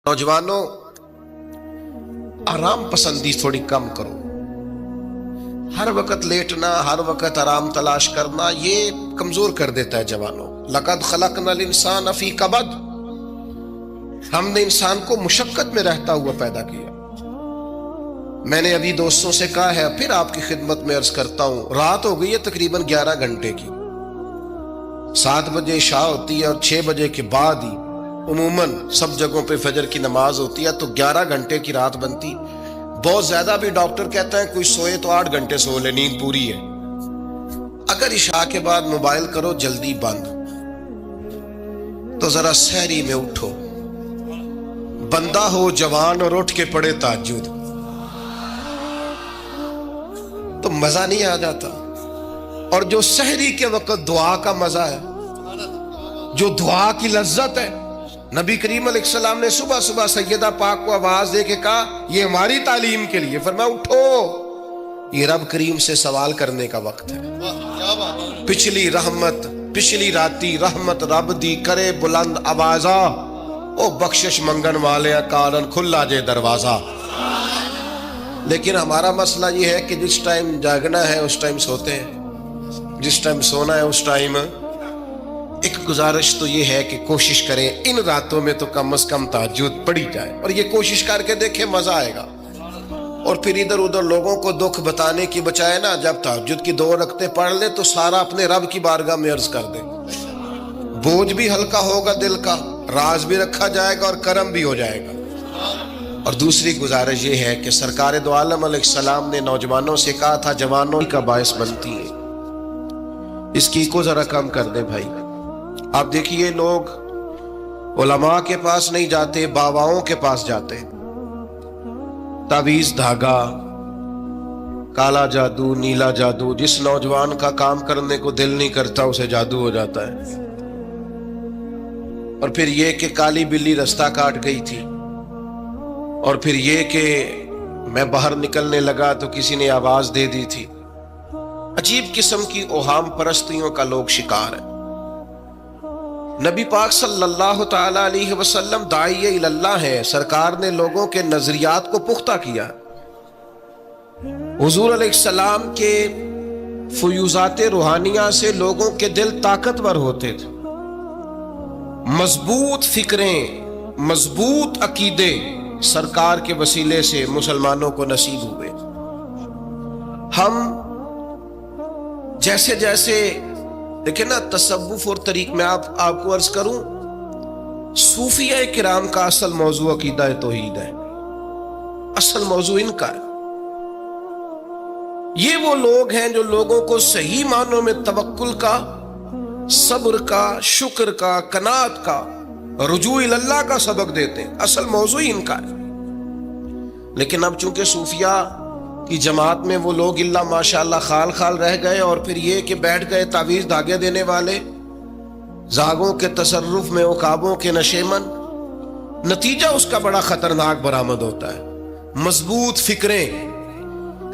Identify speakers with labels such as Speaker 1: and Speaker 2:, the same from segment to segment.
Speaker 1: نوجوانوں، آرام پسندی تھوڑی کم کرو۔ ہر وقت لیٹنا، ہر وقت آرام تلاش کرنا، یہ کمزور کر دیتا ہے جوانوں۔ لقد خلقنا الانسان فی کبد، ہم نے انسان کو مشقت میں رہتا ہوا پیدا کیا۔ میں نے ابھی دوستوں سے کہا ہے، پھر آپ کی خدمت میں عرض کرتا ہوں، رات ہو گئی ہے تقریباً 11 گھنٹے کی، 7 بجے عشاء ہوتی ہے اور 6 بجے کے بعد ہی عموماً سب جگہوں پہ فجر کی نماز ہوتی ہے، تو 11 گھنٹے کی رات بنتی۔ بہت زیادہ بھی ڈاکٹر کہتا ہے کوئی سوئے تو 8 گھنٹے سو لے، نیند پوری ہے۔ اگر عشاء کے بعد موبائل کرو جلدی بند، تو ذرا سحری میں اٹھو، بندہ ہو جوان اور اٹھ کے پڑھے تہجد، تو مزہ نہیں آ جاتا۔ اور جو سحری کے وقت دعا کا مزہ ہے، جو دعا کی لذت ہے، نبی کریم علیہ السلام نے صبح صبح سیدہ پاک کو آواز دے کے کہا، یہ ہماری تعلیم کے لیے، فرمایا اٹھو، یہ رب کریم سے سوال کرنے کا وقت ہے۔ پچھلی رحمت، پچھلی راتی رحمت رب دی کرے بلند آوازہ، او بخشش منگن والے کارن کھلا جے دروازہ۔ لیکن ہمارا مسئلہ یہ ہے کہ جس ٹائم جاگنا ہے اس ٹائم سوتے ہیں، جس ٹائم سونا ہے اس ٹائم۔ ایک گزارش تو یہ ہے کہ کوشش کریں ان راتوں میں تو کم از کم تہجد پڑھی جائے، اور یہ کوشش کر کے دیکھیں مزہ آئے گا۔ اور پھر ادھر ادھر لوگوں کو دکھ بتانے کی بجائے نا، جب تہجد کی 2 رکعتیں پڑھ لے تو سارا اپنے رب کی بارگاہ میں عرض کر دے، بوجھ بھی ہلکا ہوگا دل کا، راز بھی رکھا جائے گا اور کرم بھی ہو جائے گا۔ اور دوسری گزارش یہ ہے کہ سرکار دو عالم علیہ السلام نے نوجوانوں سے کہا تھا، جوانوں کا باعث بنتی ہے، اس کی کو ذرا کم کر دے بھائی۔ آپ دیکھیے لوگ علماء کے پاس نہیں جاتے، باباؤں کے پاس جاتے، تعویذ دھاگا، کالا جادو، نیلا جادو، جس نوجوان کا کام کرنے کو دل نہیں کرتا اسے جادو ہو جاتا ہے۔ اور پھر یہ کہ کالی بلی رستہ کاٹ گئی تھی، اور پھر یہ کہ میں باہر نکلنے لگا تو کسی نے آواز دے دی تھی۔ عجیب قسم کی اوہام پرستیوں کا لوگ شکار ہیں۔ نبی پاک صلی اللہ تعالی علیہ وسلم داعی اللہ ہے، سرکار نے لوگوں کے نظریات کو پختہ کیا۔ حضور علیہ السلام کے فیوزات روحانیہ سے لوگوں کے دل طاقتور ہوتے تھے، مضبوط فکریں، مضبوط عقیدے سرکار کے وسیلے سے مسلمانوں کو نصیب ہوئے۔ ہم جیسے جیسے دیکھیں نا، تصوف اور طریق میں آپ کو عرض کروں، صوفیہ کرام کا اصل موضوع عقیدہ توحید ہے، اصل موضوع ان کا ہے۔ یہ وہ لوگ ہیں جو لوگوں کو صحیح معنوں میں توکل کا، صبر کا، شکر کا، قناعت کا، رجوع اللہ کا سبق دیتے ہیں، اصل موضوع ان کا ہے۔ لیکن اب چونکہ صوفیہ کی جماعت میں وہ لوگ اللہ ماشاءاللہ خال خال رہ گئے، اور پھر یہ کہ بیٹھ گئے تعویذ دھاگے دینے والے، زاغوں کے تصرف میں عقابوں کے نشے من، نتیجہ اس کا بڑا خطرناک برآمد ہوتا ہے۔ مضبوط فکریں،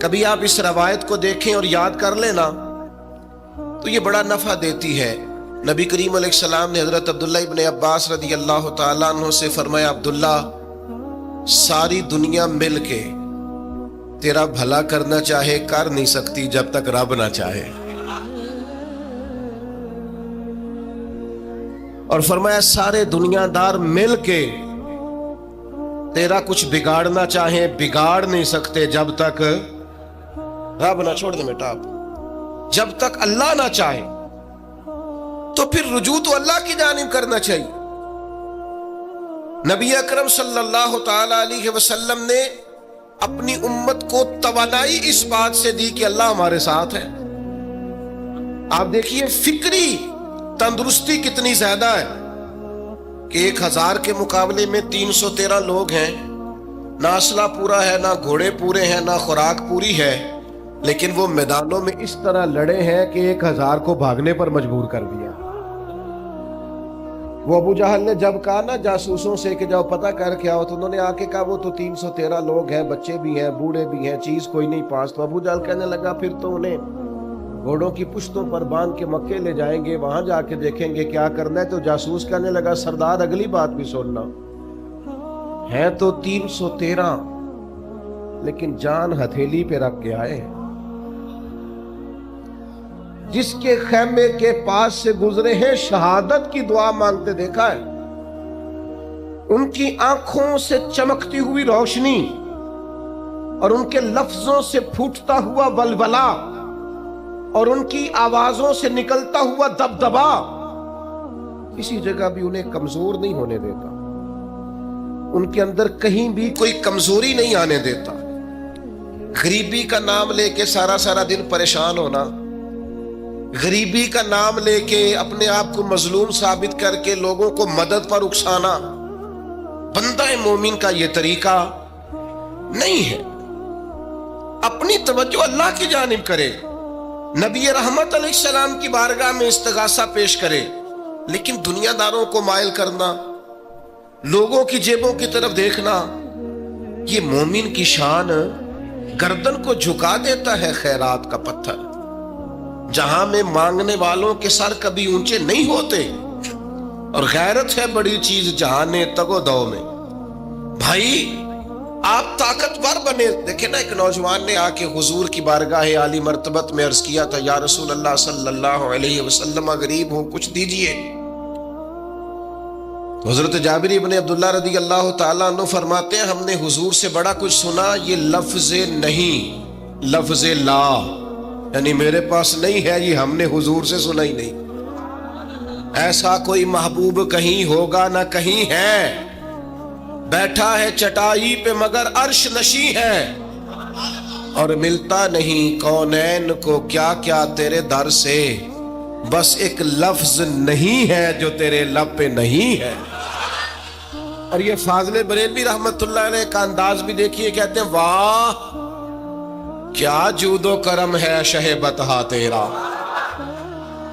Speaker 1: کبھی آپ اس روایت کو دیکھیں اور یاد کر لینا تو یہ بڑا نفع دیتی ہے۔ نبی کریم علیہ السلام نے حضرت عبداللہ ابن عباس رضی اللہ تعالیٰ عنہ سے فرمایا، عبداللہ، ساری دنیا مل کے تیرا بھلا کرنا چاہے کر نہیں سکتی جب تک رب نہ چاہے۔ اور فرمایا سارے دنیا دار مل کے تیرا کچھ بگاڑنا چاہے بگاڑ نہیں سکتے جب تک رب نہ، چھوڑ دے بیٹا آپ، جب تک اللہ نہ چاہے۔ تو پھر رجوع تو اللہ کی جانب کرنا چاہیے۔ نبی اکرم صلی اللہ تعالی علیہ وسلم نے اپنی امت کو توانائی اس بات سے دی کہ اللہ ہمارے ساتھ ہے۔ آپ دیکھیے فکری تندرستی کتنی زیادہ ہے کہ 1000 کے مقابلے میں 313 لوگ ہیں، نہ اسلحہ پورا ہے، نہ گھوڑے پورے ہیں، نہ خوراک پوری ہے، لیکن وہ میدانوں میں اس طرح لڑے ہیں کہ 1000 کو بھاگنے پر مجبور کر دیا۔ وہ ابو جہل نے جب کہا نا جاسوسوں سے کہ جاؤ پتہ کر کے آؤ، تو انہوں نے آ کے کہا وہ تو 313 لوگ ہیں، بچے بھی ہیں، بوڑھے بھی ہیں، چیز کوئی نہیں پاس۔ تو ابو جہل کہنے لگا پھر تو انہیں گھوڑوں کی پشتوں پر باندھ کے مکے لے جائیں گے، وہاں جا کے دیکھیں گے کیا کرنا ہے۔ تو جاسوس کہنے لگا سردار اگلی بات بھی سننا، ہے تو 313 لیکن جان ہتھیلی پہ رکھ کے آئے. جس کے خیمے کے پاس سے گزرے ہیں شہادت کی دعا مانگتے دیکھا ہے. ان کی آنکھوں سے چمکتی ہوئی روشنی اور ان کے لفظوں سے پھوٹتا ہوا ولولہ اور ان کی آوازوں سے نکلتا ہوا دبدبا کسی جگہ بھی انہیں کمزور نہیں ہونے دیتا. ان کے اندر کہیں بھی کوئی کمزوری نہیں آنے دیتا. غریبی کا نام لے کے سارا سارا دن پریشان ہونا، غریبی کا نام لے کے اپنے آپ کو مظلوم ثابت کر کے لوگوں کو مدد پر اکسانا بندہ مومن کا یہ طریقہ نہیں ہے. اپنی توجہ اللہ کی جانب کرے، نبی رحمت علیہ السلام کی بارگاہ میں استغاثہ پیش کرے، لیکن دنیا داروں کو مائل کرنا، لوگوں کی جیبوں کی طرف دیکھنا، یہ مومن کی شان گردن کو جھکا دیتا ہے. خیرات کا پتھر جہاں میں مانگنے والوں کے سر کبھی اونچے نہیں ہوتے، اور غیرت ہے بڑی چیز جہانے تگ و دو میں. بھائی آپ طاقتور بنے. دیکھیں نا، ایک نوجوان نے آ کے حضور کی بارگاہ عالی مرتبت میں عرض کیا تھا، یا رسول اللہ صلی اللہ علیہ وسلم غریب ہوں، کچھ دیجئے. حضرت جابر ابن عبداللہ رضی اللہ تعالیٰ عنہ فرماتے ہیں، ہم نے حضور سے بڑا کچھ سنا، یہ لفظ نہیں، لفظ لا، یعنی میرے پاس نہیں ہے، یہ ہم نے حضور سے سنا ہی نہیں. ایسا کوئی محبوب کہیں ہوگا نہ کہیں ہے، بیٹھا ہے چٹائی پہ مگر عرش نشیں ہے، اور ملتا نہیں کونین کو کیا کیا تیرے در سے، بس ایک لفظ نہیں ہے جو تیرے لب پہ نہیں ہے. اور یہ فاضل بریلوی رحمت اللہ علیہ کا انداز بھی دیکھیے، کہتے ہیں واہ کیا جود و کرم ہے شہ بطحا تیرا.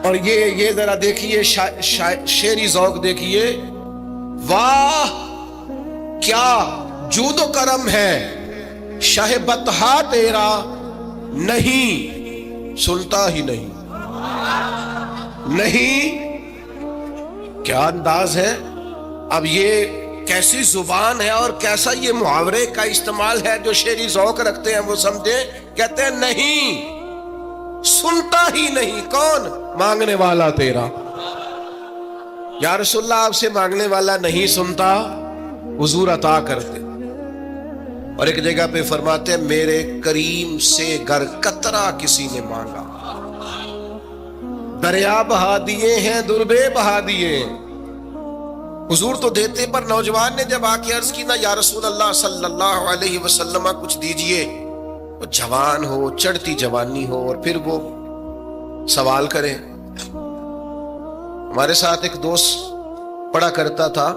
Speaker 1: اور یہ ذرا دیکھیے شعری ذوق دیکھیے، واہ کیا جود و کرم ہے شہ بطحا تیرا، نہیں سنتا ہی نہیں. نہیں، کیا انداز ہے. اب یہ کیسی زبان ہے اور کیسا یہ محاورے کا استعمال ہے. جو شعری ذوق رکھتے ہیں وہ سمجھیں، کہتے ہیں نہیں سنتا ہی نہیں. کون؟ مانگنے والا تیرا. یا رسول اللہ آپ سے مانگنے والا نہیں سنتا، حضور عطا کرتے. اور ایک جگہ پہ فرماتے ہیں، میرے کریم سے گر قطرہ کسی نے مانگا، دریا بہا دیے ہیں دربے بہا دیے. حضور تو دیتے، پر نوجوان نے جب آ کے عرض کی نا، یا رسول اللہ صلی اللہ علیہ وسلم کچھ دیجئے، وہ جوان ہو، چڑھتی جوانی ہو، اور پھر وہ سوال کرے. ہمارے ساتھ ایک دوست پڑھا کرتا تھا،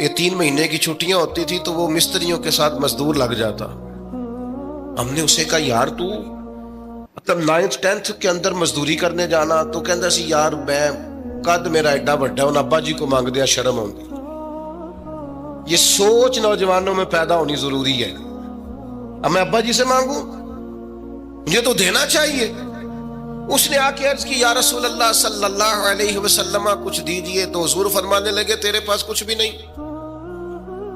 Speaker 1: یہ 3 مہینے کی چھٹیاں ہوتی تھی تو وہ مستریوں کے ساتھ مزدور لگ جاتا. ہم نے اسے کہا، یار تو مطلب 9th 10th کے اندر مزدوری کرنے جانا، تو کہندا سی یار میں قد میرا ایڈا بڑا، ان ابا جی کو مانگ دیا شرم ہوندی. یہ سوچ نوجوانوں میں پیدا ہونی ضروری ہے. اب میں ابا جی سے مانگوں، مجھے تو دینا چاہیے. اس نے آ کے عرض کی، یا رسول اللہ صلی اللہ علیہ وسلم کچھ دیجئے. تو حضور فرمانے لگے، تیرے پاس کچھ بھی نہیں.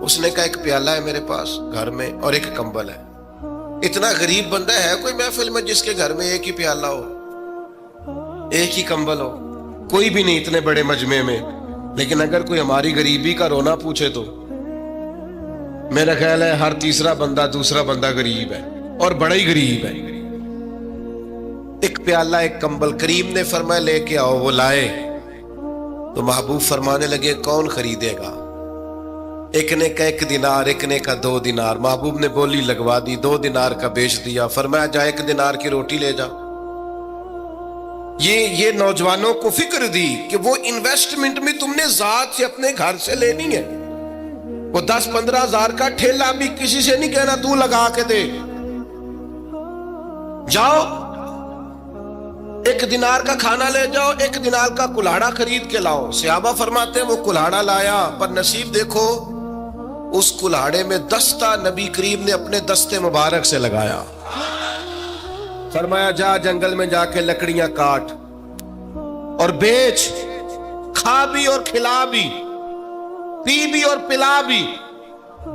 Speaker 1: اس نے کہا، ایک پیالہ ہے میرے پاس گھر میں اور ایک کمبل ہے. اتنا غریب بندہ ہے کوئی محفل میں جس کے گھر میں ایک ہی پیالہ ہو، ایک ہی کمبل ہو؟ کوئی بھی نہیں اتنے بڑے مجمع میں. لیکن اگر کوئی ہماری غریبی کا رونا پوچھے تو میرا خیال ہے ہر تیسرا بندہ دوسرا بندہ غریب ہے، اور بڑا ہی غریب ہے. ایک پیالہ ایک کمبل. کریم نے فرمایا لے کے آؤ. وہ لائے تو محبوب فرمانے لگے، کون خریدے گا؟ ایک نے کہا 1 دینار، ایک نے کہا 2 دینار. محبوب نے بولی لگوا دی، 2 دینار کا بیچ دیا. فرمایا جا 1 دینار کی روٹی لے جا. یہ نوجوانوں کو فکر دی کہ وہ انویسٹمنٹ میں تم نے ذات سے اپنے گھر سے لینی ہے. وہ 10-15 ہزار کا ٹھیلا بھی کسی سے نہیں کہنا تو لگا کے دے. جاؤ 1 دینار کا کھانا لے جاؤ، 1 دینار کا کلاڑا خرید کے لاؤ. صحابہ فرماتے ہیں وہ کلاڑا لایا، پر نصیب دیکھو اس کلاڑے میں دستہ نبی کریم نے اپنے دستے مبارک سے لگایا. فرمایا جا جنگل میں جا کے لکڑیاں کاٹ اور بیچ، کھا بھی اور کھلا بھی، پی بھی اور پلا بھی.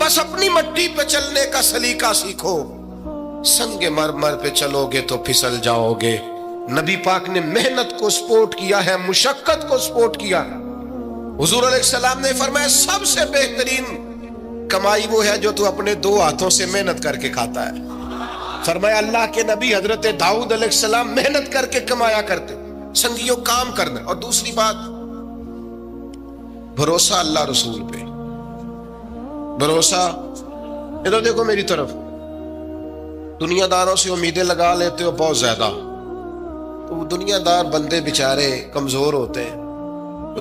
Speaker 1: بس اپنی مٹی پہ چلنے کا سلیقہ سیکھو، سنگ مرمر پہ چلو گے تو پھسل جاؤ گے۔ نبی پاک نے محنت کو سپورٹ کیا ہے، مشقت کو سپورٹ کیا۔ حضور علیہ السلام نے فرمایا سب سے بہترین کمائی وہ ہے جو تو اپنے دو ہاتھوں سے محنت کر کے کھاتا ہے۔ فرمایا اللہ کے نبی حضرت داؤد علیہ السلام محنت کر کے کمایا کرتے۔ سنگیوں کام کرنا۔ اور دوسری بات، بھروسہ اللہ رسول پہ، بھروسہ۔ ادھر دیکھو میری طرف، دنیا داروں سے امیدیں لگا لیتے ہو بہت زیادہ، تو وہ دنیا دار بندے بیچارے کمزور ہوتے ہیں۔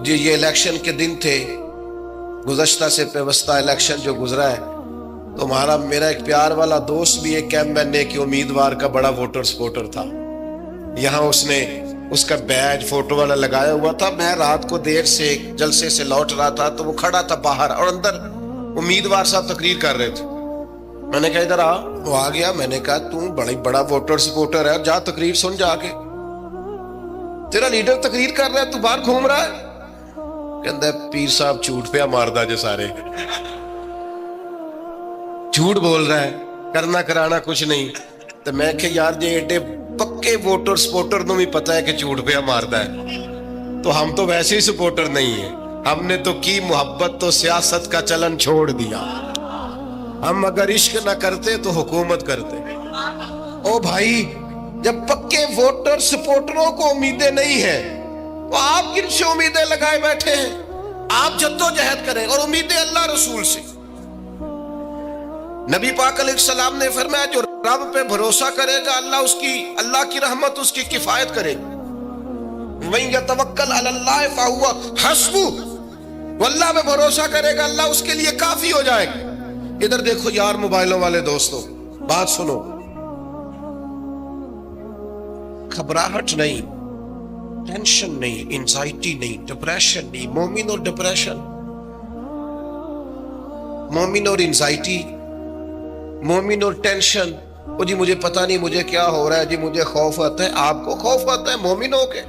Speaker 1: یہ الیکشن کے دن تھے، گزشتہ سے پیوستہ الیکشن جو گزرا ہے، تو میرا ایک پیار والا دوست بھی ایک کیمپ مین کے امیدوار کا بڑا ووٹر سپورٹر تھا۔ یہاں اس نے اس کا بیج فوٹو والا لگایا ہوا تھا۔ میں رات کو دیر سے جلسے سے لوٹ رہا تھا تو وہ کھڑا تھا باہر، اور اندر امیدوار صاحب تقریر کر رہے تھے۔ میں نے کہا ادھر آ، وہ آ گیا۔ میں نے کہا تو بڑا ووٹر سپورٹر ہے، جا تقریر سن جا کے، تیرا لیڈر تقریر کر رہا ہے تو باہر گھوم رہا ہے۔ کہندا ہے پیر صاحب جھوٹ پہ ماردا جے، سارے جھوٹ بول رہا ہے، کرنا کرانا کچھ نہیں۔ تو میں کہ یار جی ایڈے پکے ووٹر سپورٹر نو بھی پتا ہے کہ جھوٹ پہ ماردا ہے، تو ہم تو ویسے ہی سپورٹر نہیں ہیں، ہم نے تو کی محبت تو سیاست کا چلن چھوڑ دیا۔ ہم اگر عشق نہ کرتے تو حکومت کرتے۔ او بھائی، جب پکے ووٹر سپورٹروں کو امیدیں نہیں ہیں تو آپ کن سے امیدیں لگائے بیٹھے ہیں؟ آپ جدوجہد کریں اور امیدیں اللہ رسول سے۔ نبی پاک علیہ السلام نے فرمایا جو رب پہ بھروسہ کرے گا اللہ کی رحمت اس کی کفایت کرے گی۔ وَإِن يَتَوَكَّلْ عَلَى اللَّهِ فَهُوَ حَسْبُهُ، وہ اللہ پہ بھروسہ کرے گا اللہ اس کے لیے کافی ہو جائے گا۔ ادھر دیکھو یار موبائلوں والے دوستوں، بات سنو، گھبراہٹ نہیں، ٹینشن نہیں، انزائٹی نہیں، ڈپریشن نہیں۔ مومن اور ڈپریشن، مومن اور انزائٹی، مومن اور ٹینشن، وہ جی مجھے پتہ نہیں مجھے کیا ہو رہا ہے، جی مجھے خوف آتا ہے۔ آپ کو خوف آتا ہے مومن ہو کے؟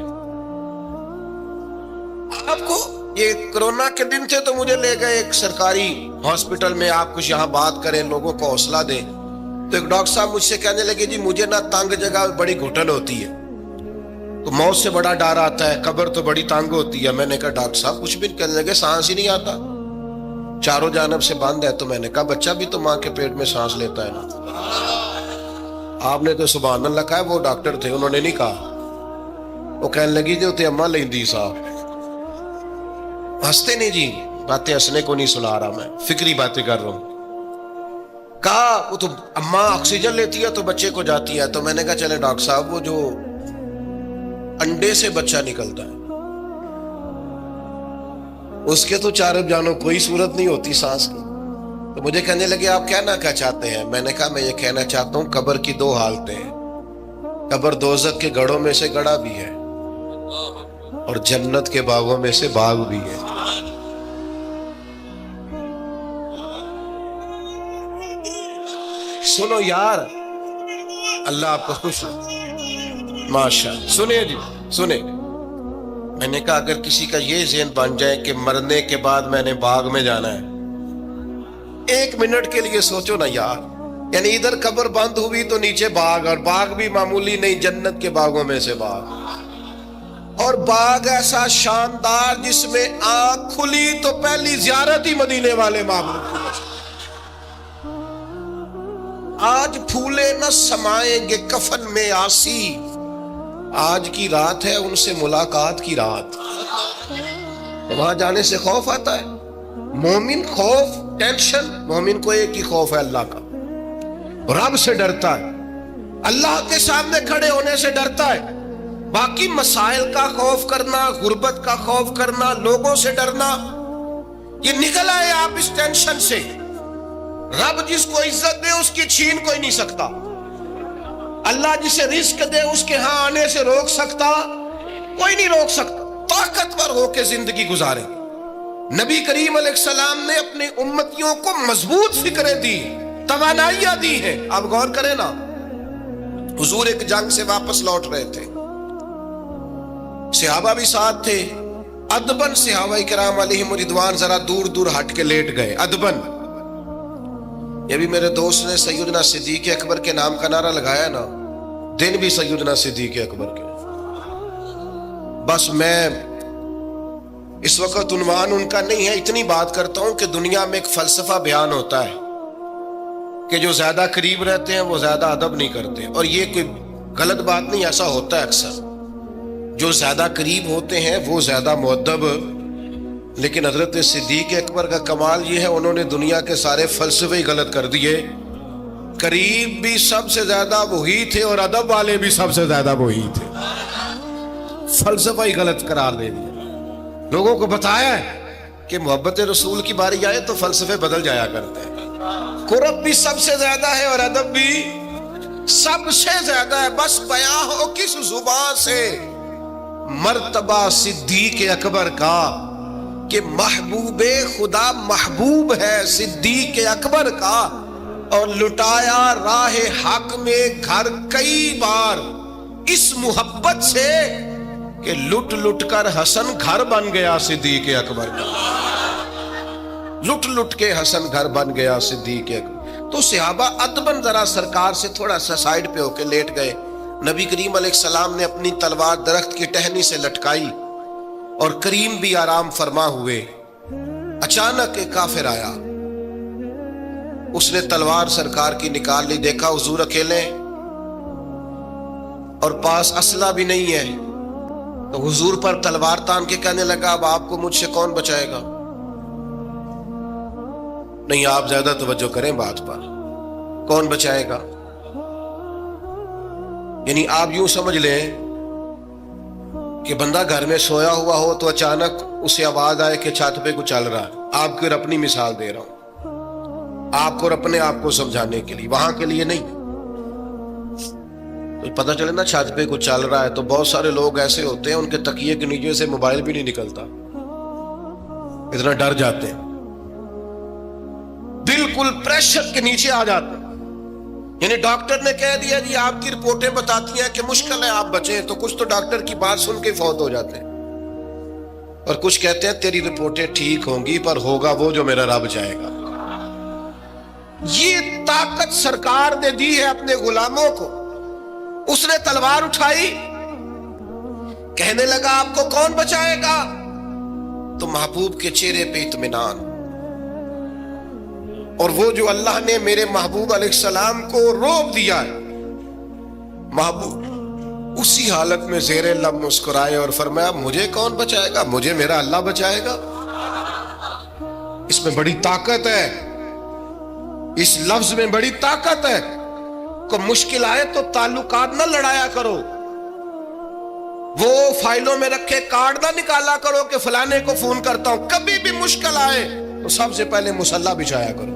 Speaker 1: آپ کو یہ کرونا کے دن تھے تو مجھے لے گئے ایک سرکاری ہاسپٹل میں، آپ کچھ یہاں بات کریں، لوگوں کو حوصلہ دیں، تو ایک ڈاکٹر صاحب مجھ سے کہنے لگے جی مجھے نہ تنگ جگہ بڑی گھٹن ہوتی ہے، تو موت سے بڑا ڈر آتا ہے، قبر تو بڑی تنگ ہوتی ہے۔ میں نے کہا ڈاکٹر صاحب کچھ بھی نہیں۔ کہنے لگے سانس ہی نہیں آتا، چاروں جانب سے بند ہے۔ تو میں نے کہا بچہ بھی تو ماں کے پیٹ میں سانس لیتا ہے نا۔ آپ نے تو سبحان اللہ کہا، وہ ڈاکٹر تھے، انہوں نے نہیں کہا۔ وہ کہنے لگی جو تے اماں لیندی صاحب، ہنستے نہیں جی، باتیں ہنسنے کو نہیں سنا رہا، میں فکری باتیں کر رہا ہوں۔ کہا وہ تو اماں آکسیجن لیتی ہے تو بچے کو جاتی ہے۔ تو میں نے کہا چلے ڈاکٹر صاحب وہ جو انڈے سے بچہ نکلتا ہے اس کے تو چارب جانو کوئی صورت نہیں ہوتی سانس کی۔ تو مجھے کہنے لگے آپ کہنا کیا چاہتے ہیں؟ میں نے کہا میں یہ کہنا چاہتا ہوں قبر کی دو حالتیں ہیں، قبر دوزخ کے گڑھوں میں سے گڑھا بھی ہے اور جنت کے باغوں میں سے باغ بھی ہے۔ سنو یار، اللہ آپ کو خوش ماشاء اللہ۔ سنیں جی سنیں، میں نے کہا اگر کسی کا یہ ذہن بن جائے کہ مرنے کے بعد میں نے باغ میں جانا ہے، ایک منٹ کے لیے سوچو نا یار، یعنی ادھر قبر بند ہوئی تو نیچے باغ، اور باغ بھی معمولی نہیں، جنت کے باغوں میں سے باغ، اور باغ ایسا شاندار جس میں آنکھ کھلی تو پہلی زیارت ہی مدینے والے معبود کی۔ آج پھولے نہ سمائیں گے کفن میں آسی، آج کی رات ہے ان سے ملاقات کی رات۔ وہاں جانے سے خوف آتا ہے؟ مومن خوف ٹینشن، مومن کو ایک ہی خوف ہے اللہ کا، رب سے ڈرتا ہے، اللہ کے سامنے کھڑے ہونے سے ڈرتا ہے۔ باقی مسائل کا خوف کرنا، غربت کا خوف کرنا، لوگوں سے ڈرنا، یہ نکل آئے آپ اس ٹینشن سے۔ رب جس کو عزت دے اس کی چھین کوئی نہیں سکتا، اللہ جسے رزق دے اس کے ہاں آنے سے روک سکتا کوئی نہیں روک سکتا۔ طاقتور ہو کے زندگی گزارے۔ نبی کریم علیہ السلام نے اپنی امتیوں کو مضبوط فکریں دی، توانائیاں دی ہیں۔ آپ غور کریں نا، حضور ایک جنگ سے واپس لوٹ رہے تھے، صحابہ بھی ساتھ تھے، ادبن صحابہ کرام علیہم رضوان ذرا دور دور ہٹ کے لیٹ گئے، ادبن یہ بھی میرے دوست نے سیدنا صدیق اکبر کے نام کا نعرہ لگایا نا، دن بھی سیدنا صدیق اکبر کے. بس میں اس وقت عنوان ان کا نہیں ہے، اتنی بات کرتا ہوں کہ دنیا میں ایک فلسفہ بیان ہوتا ہے کہ جو زیادہ قریب رہتے ہیں وہ زیادہ ادب نہیں کرتے، اور یہ کوئی غلط بات نہیں، ایسا ہوتا ہے اکثر. جو زیادہ قریب ہوتے ہیں وہ زیادہ مؤدب. لیکن حضرت صدیق اکبر کا کمال یہ ہے، انہوں نے دنیا کے سارے فلسفے ہی غلط کر دیے. قریب بھی سب سے زیادہ وہی تھے اور ادب والے بھی سب سے زیادہ وہی تھے. فلسفہ ہی غلط قرار دے دیا. لوگوں کو بتایا ہے کہ محبت رسول کی باری آئے تو فلسفے بدل جایا کرتے ہیں. قرب بھی سب سے زیادہ ہے اور ادب بھی سب سے زیادہ ہے. بس بیان ہو کس زبان سے مرتبہ صدیق اکبر کا کہ محبوب خدا محبوب ہے صدیق اکبر کا، اور لٹایا راہ حق میں گھر کئی بار اس محبت سے کہ لٹ لٹ کر حسن گھر بن گیا صدیق اکبر کا. لٹ لٹ کے حسن گھر بن گیا صدیق اکبر. تو صحابہ ادباً ذرا سرکار سے تھوڑا سا سائیڈ پہ ہو کے لیٹ گئے. نبی کریم علیہ السلام نے اپنی تلوار درخت کی ٹہنی سے لٹکائی اور کریم بھی آرام فرما ہوئے. اچانک ایک کافر آیا، اس نے تلوار سرکار کی نکال لی. دیکھا حضور اکیلے اور پاس اسلحہ بھی نہیں ہے، تو حضور پر تلوار تان کے کہنے لگا اب آپ کو مجھ سے کون بچائے گا؟ نہیں، آپ زیادہ توجہ کریں بات پر. کون بچائے گا؟ یعنی آپ یوں سمجھ لیں کہ بندہ گھر میں سویا ہوا ہو تو اچانک اسے آواز آئے کہ چھت پہ کچھ چل رہا ہے. آپ کو اپنی مثال دے رہا ہوں، آپ کو اپنے آپ کو سمجھانے کے لیے، وہاں کے لیے نہیں. تو پتہ چلے نا چھت پہ کچھ چل رہا ہے تو بہت سارے لوگ ایسے ہوتے ہیں ان کے تکیے کے نیچے سے موبائل بھی نہیں نکلتا، اتنا ڈر جاتے ہیں، بالکل پریشر کے نیچے آ جاتے ہیں. یعنی ڈاکٹر نے کہہ دیا جی آپ کی رپورٹیں بتاتی ہیں کہ مشکل ہے آپ بچیں، تو کچھ تو ڈاکٹر کی بات سن کے فوت ہو جاتے ہیں، اور کچھ کہتے ہیں تیری رپورٹیں ٹھیک ہوں گی پر ہوگا وہ جو میرا رب چاہے گا. یہ طاقت سرکار نے دی ہے اپنے غلاموں کو. اس نے تلوار اٹھائی، کہنے لگا آپ کو کون بچائے گا؟ تو محبوب کے چہرے پہ اطمینان، اور وہ جو اللہ نے میرے محبوب علیہ السلام کو روک دیا ہے، محبوب اسی حالت میں زیر لب مسکرائے اور فرمایا مجھے کون بچائے گا؟ مجھے میرا اللہ بچائے گا. اس میں بڑی طاقت ہے، اس لفظ میں بڑی طاقت ہے. کو مشکل آئے تو تعلقات نہ لڑایا کرو، وہ فائلوں میں رکھے کارڈ نہ نکالا کرو کہ فلانے کو فون کرتا ہوں. کبھی بھی مشکل آئے تو سب سے پہلے مصلی بچھایا کرو،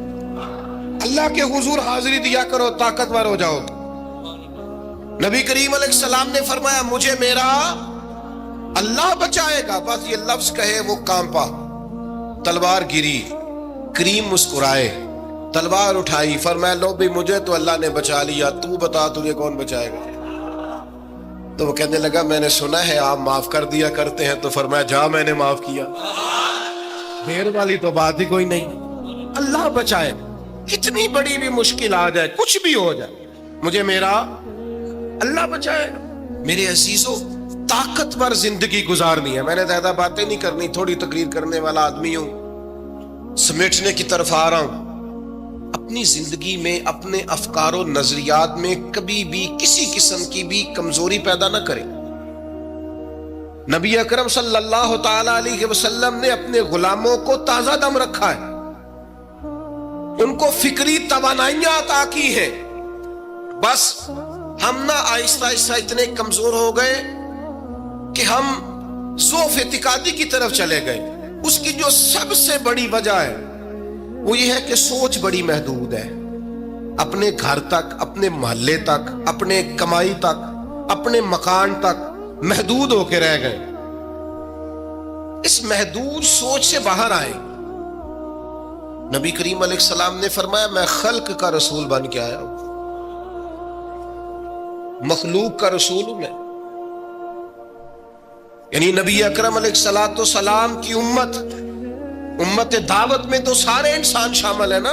Speaker 1: اللہ کے حضور حاضری دیا کرو، طاقتور ہو جاؤ. نبی کریم علیہ السلام نے فرمایا مجھے میرا اللہ بچائے گا. بس یہ لفظ کہے وہ کانپا، تلوار گری، کریم مسکرائے، تلوار اٹھائی، فرمایا لو بھی مجھے تو اللہ نے بچا لیا، تو بتا تجھے کون بچائے گا؟ تو وہ کہنے لگا میں نے سنا ہے آپ معاف کر دیا کرتے ہیں. تو فرمایا جا میں نے معاف کیا، دیر والی تو بات ہی کوئی نہیں. اللہ بچائے، کتنی بڑی بھی مشکل آ جائے، کچھ بھی ہو جائے، مجھے میرا اللہ بچائے. میرے عزیزوں، طاقتور زندگی گزارنی ہے. میں نے زیادہ باتیں نہیں کرنی، تھوڑی تقریر کرنے والا آدمی ہوں، سمیٹنے کی طرف آ رہا ہوں. اپنی زندگی میں اپنے افکار و نظریات میں کبھی بھی کسی قسم کی بھی کمزوری پیدا نہ کریں. نبی اکرم صلی اللہ تعالی علیہ وسلم نے اپنے غلاموں کو تازہ دم رکھا ہے، ان کو فکری توانائیاں عطا کی ہیں. بس ہم نہ آہستہ آہستہ اتنے کمزور ہو گئے کہ ہم ضعف اعتقادی کی طرف چلے گئے. اس کی جو سب سے بڑی وجہ ہے وہ یہ ہے کہ سوچ بڑی محدود ہے. اپنے گھر تک، اپنے محلے تک، اپنے کمائی تک، اپنے مکان تک محدود ہو کے رہ گئے. اس محدود سوچ سے باہر آئے. نبی کریم علیہ السلام نے فرمایا میں خلق کا رسول بن کے آیا ہوں، مخلوق کا رسول ہوں میں. یعنی نبی اکرم علیہ السلام کی امت دعوت میں تو سارے انسان شامل ہیں نا.